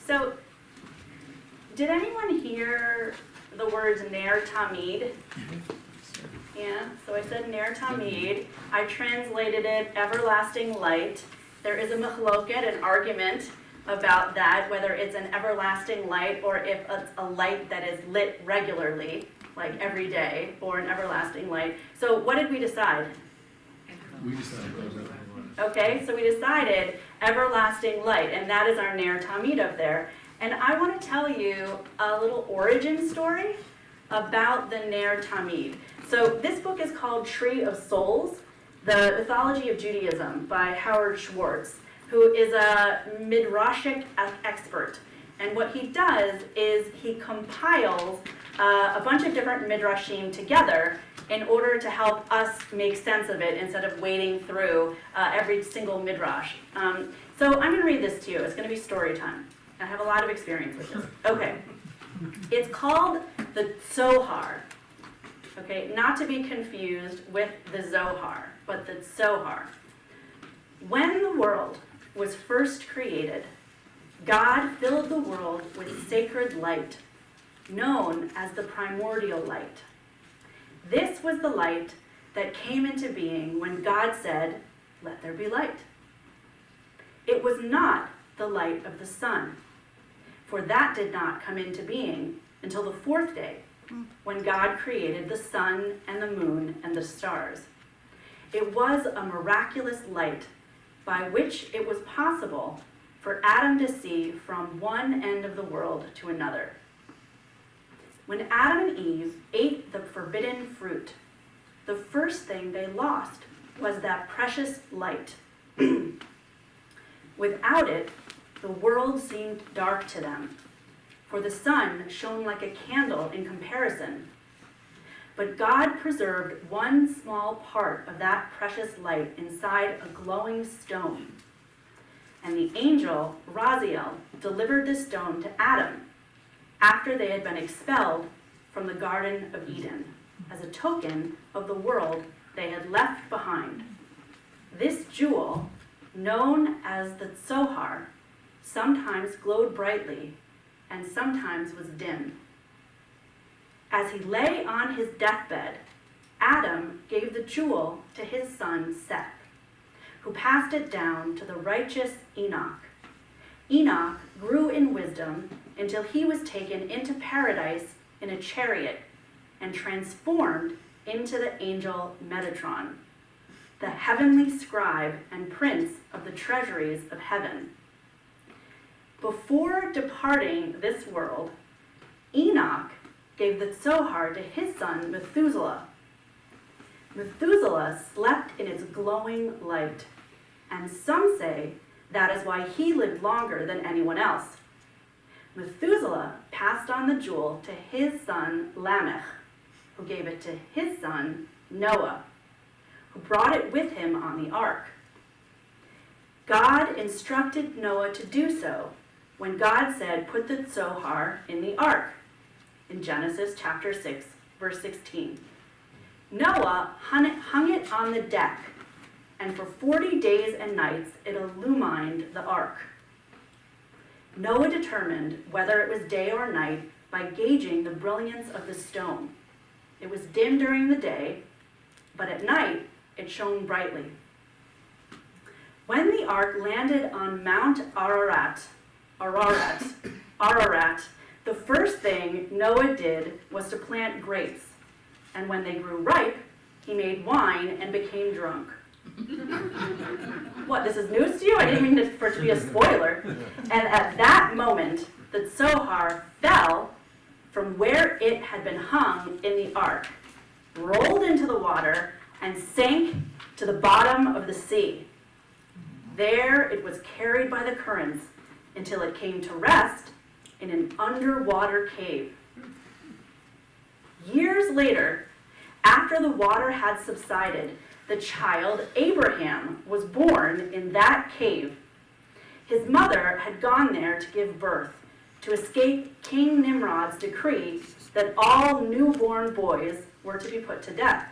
So, did anyone hear the words Ner Tamid? Yeah, so I said Ner Tamid. I translated it everlasting light. There is a machloket, an argument about that, whether it's an everlasting light or if it's a light that is lit regularly, like every day, or an everlasting light. So what did we decide? We decided Okay, so we decided everlasting light, and that is our Ner Tamid up there. And I want to tell you a little origin story about the Ner Tamid. So this book is called Tree of Souls, the Mythology of Judaism by Howard Schwartz, who is a midrashic expert. And what he does is he compiles a bunch of different midrashim together in order to help us make sense of it instead of wading through every single midrash. So I'm going to read this to you. It's going to be story time. I have a lot of experience with this. Okay. It's called the Sohar. Okay, not to be confused with the Zohar, but the Sohar. When the world was first created, God filled the world with sacred light, known as the primordial light. This was the light that came into being when God said, "Let there be light." It was not the light of the sun, for that did not come into being until the fourth day, when God created the sun and the moon and the stars. It was a miraculous light by which it was possible for Adam to see from one end of the world to another. When Adam and Eve ate the forbidden fruit, the first thing they lost was that precious light. Without it, the world seemed dark to them, for the sun shone like a candle in comparison. But God preserved one small part of that precious light inside a glowing stone. And the angel, Raziel, delivered the stone to Adam after they had been expelled from the Garden of Eden, as a token of the world they had left behind. This jewel, known as the Sohar, sometimes glowed brightly and sometimes was dim. As he lay on his deathbed, Adam gave the jewel to his son Seth, who passed it down to the righteous Enoch. Enoch grew in wisdom until he was taken into paradise in a chariot and transformed into the angel Metatron, the heavenly scribe and prince of the treasuries of heaven. Before departing this world, Enoch gave the Sohar to his son Methuselah. Methuselah slept in its glowing light, and some say that is why he lived longer than anyone else. Methuselah passed on the jewel to his son Lamech, who gave it to his son Noah, who brought it with him on the ark. God instructed Noah to do so when God said, "Put the Sohar in the ark," in Genesis chapter 6, verse 16. Noah hung it on the deck, and for 40 days and nights it illumined the ark. Noah determined whether it was day or night by gauging the brilliance of the stone. It was dim during the day, but at night it shone brightly. When the ark landed on Mount Ararat, the first thing Noah did was to plant grapes, and when they grew ripe, he made wine and became drunk. What, this is news to you? I didn't mean for it to be a spoiler. And at that moment, the Sohar fell from where it had been hung in the ark, rolled into the water, and sank to the bottom of the sea. There it was carried by the currents until it came to rest in an underwater cave. Years later, after the water had subsided, the child Abraham was born in that cave. His mother had gone there to give birth, to escape King Nimrod's decree that all newborn boys were to be put to death.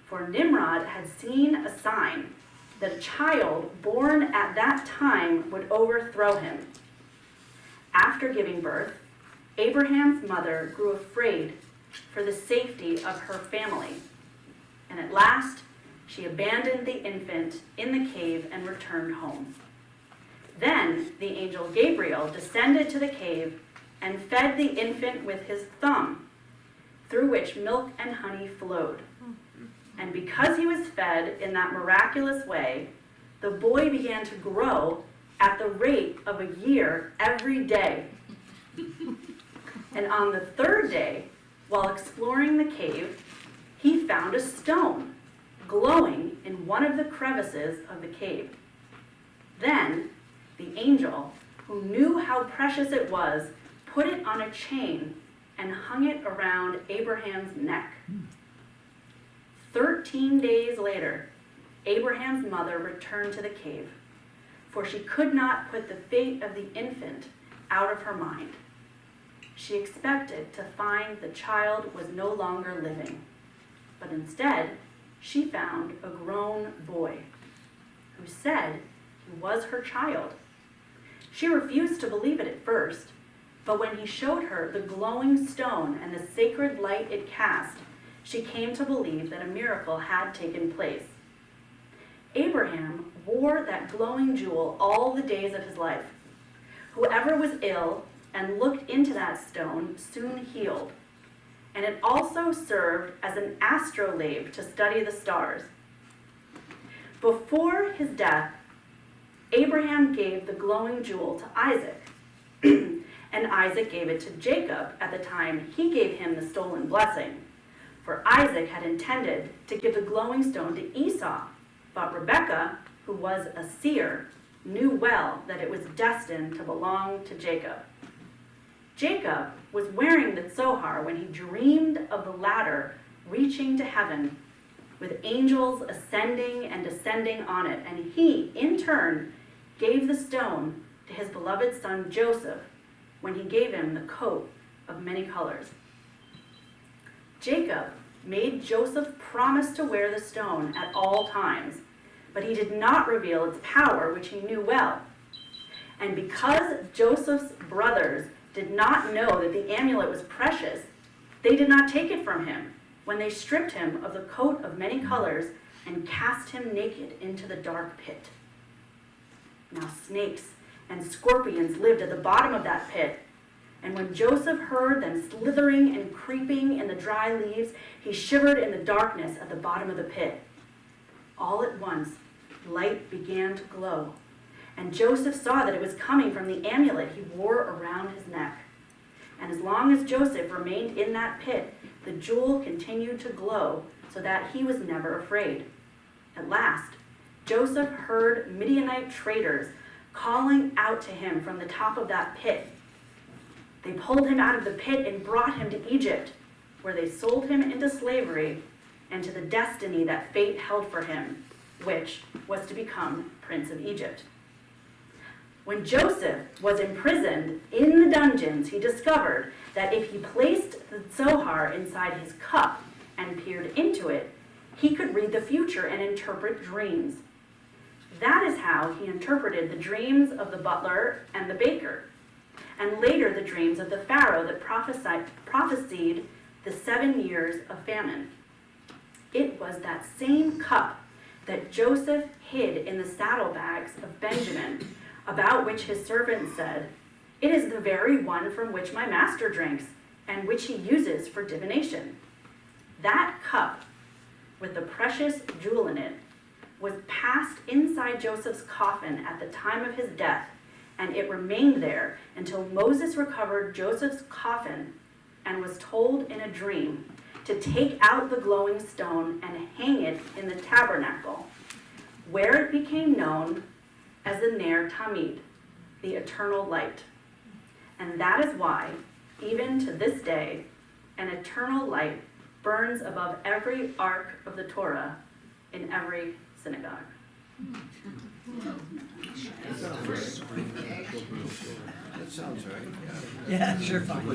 For Nimrod had seen a sign that a child born at that time would overthrow him. After giving birth, Abraham's mother grew afraid for the safety of her family, and at last she abandoned the infant in the cave and returned home. Then the angel Gabriel descended to the cave and fed the infant with his thumb, through which milk and honey flowed. And because he was fed in that miraculous way, the boy began to grow at the rate of a year every day. And on the third day, while exploring the cave, he found a stone glowing in one of the crevices of the cave. Then the angel, who knew how precious it was, put it on a chain and hung it around Abraham's neck. 13 days later, Abraham's mother returned to the cave, for she could not put the fate of the infant out of her mind. She expected to find the child was no longer living, but instead, she found a grown boy who said he was her child. She refused to believe it at first, but when he showed her the glowing stone and the sacred light it cast, she came to believe that a miracle had taken place. Abraham wore that glowing jewel all the days of his life. Whoever was ill and looked into that stone soon healed, and it also served as an astrolabe to study the stars. Before his death, Abraham gave the glowing jewel to Isaac, and Isaac gave it to Jacob at the time he gave him the stolen blessing. For Isaac had intended to give the glowing stone to Esau, but Rebekah, who was a seer, knew well that it was destined to belong to Jacob. Jacob was wearing the Sohar when he dreamed of the ladder reaching to heaven, with angels ascending and descending on it, and he, in turn, gave the stone to his beloved son Joseph when he gave him the coat of many colors. Jacob made Joseph promise to wear the stone at all times, but he did not reveal its power, which he knew well. And because Joseph's brothers did not know that the amulet was precious, they did not take it from him when they stripped him of the coat of many colors and cast him naked into the dark pit. Now snakes and scorpions lived at the bottom of that pit, and when Joseph heard them slithering and creeping in the dry leaves, he shivered in the darkness at the bottom of the pit. All at once, light began to glow, and Joseph saw that it was coming from the amulet he wore around his neck. And as long as Joseph remained in that pit, the jewel continued to glow so that he was never afraid. At last, Joseph heard Midianite traders calling out to him from the top of that pit. They pulled him out of the pit and brought him to Egypt, where they sold him into slavery and to the destiny that fate held for him, which was to become Prince of Egypt. When Joseph was imprisoned in the dungeons, he discovered that if he placed the Sohar inside his cup and peered into it, he could read the future and interpret dreams. That is how he interpreted the dreams of the butler and the baker, and later the dreams of the Pharaoh that prophesied the 7 years of famine. It was that same cup that Joseph hid in the saddlebags of Benjamin, about which his servants said, "It is the very one from which my master drinks, and which he uses for divination." That cup, with the precious jewel in it, was passed inside Joseph's coffin at the time of his death, and it remained there until Moses recovered Joseph's coffin and was told in a dream to take out the glowing stone and hang it in the tabernacle, where it became known as the Ner Tamid, the eternal light. And that is why, even to this day, an eternal light burns above every ark of the Torah in every synagogue. That sounds right, yeah. Yeah, sure, fine.